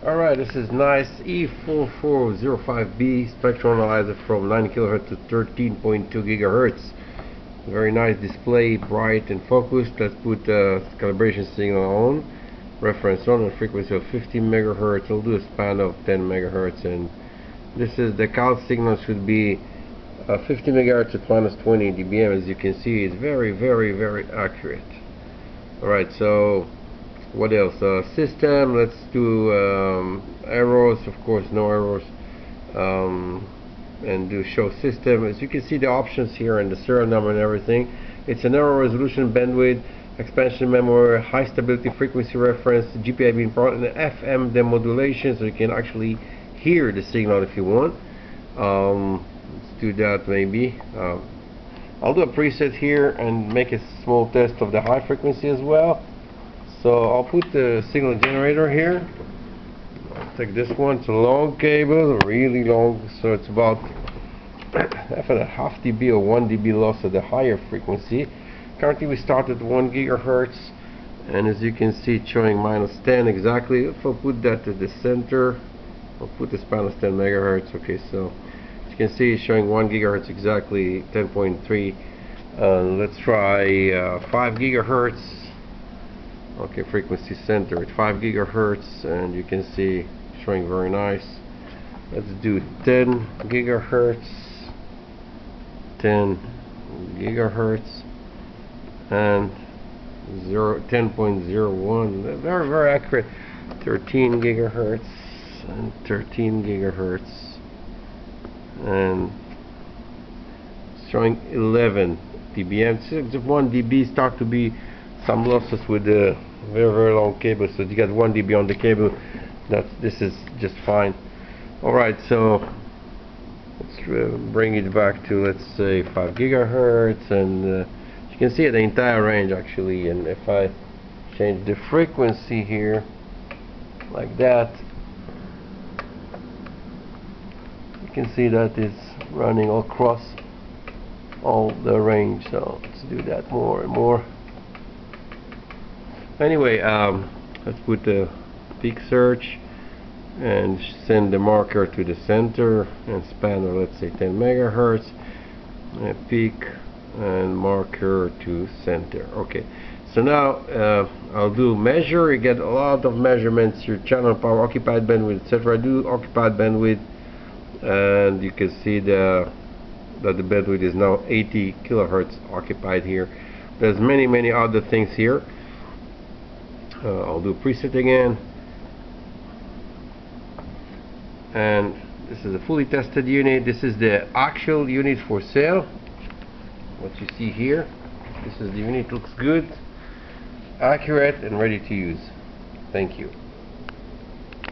Alright, this is nice E4405B spectral analyzer from 9 kHz to 13.2 GHz. Very nice display, bright and focused. Let's put calibration signal on, reference on, and frequency of 50 MHz. We'll do a span of 10 MHz, and this is the cal signal should be 50 MHz at minus 20 dBm. As you can see, it's very accurate. Alright, so what else? System, let's do errors, of course no errors, and do show system. As you can see the options here and the serial number and everything. It's an error resolution, bandwidth, expansion memory, high stability frequency reference, GPI being part, and FM demodulation, so you can actually hear the signal if you want. Let's do that maybe. I'll do a preset here and make a small test of the high frequency as well. So I'll put the signal generator here. I'll take this one. It's a long cable, really long, so it's about half dB or 1 dB loss at the higher frequency. Currently we start at 1 GHz, and as you can see it's showing minus 10 exactly. If I put that to the center, I'll put this minus 10 MHz. Okay, so as you can see it's showing 1 GHz exactly, 10.3. Let's try 5 GHz. Okay, frequency center at 5 GHz, and you can see showing very nice. Let's do 10 GHz, 10 GHz, and 10.01. Very accurate. 13 GHz and 13 GHz, and showing 11 dBm. So 1 dB start to be some losses with the very long cable, so you got 1 dB on the cable. This is just fine. Alright, so let's bring it back to, let's say, 5 GHz, and you can see the entire range actually. And if I change the frequency here like that, you can see that it's running across all the range. So let's do that more and more. Anyway, let's put the peak search and send the marker to the center and span of, let's say, 10 MHz, peak and marker to center. Okay, so now I'll do measure. You get a lot of measurements, your channel power, occupied bandwidth, etc. Do occupied bandwidth, and you can see that the bandwidth is now 80 kHz occupied here. There's many other things here. I'll do preset again, and this is a fully tested unit. This is the actual unit for sale, what you see here. This is the unit. Looks good, accurate, and ready to use. Thank you.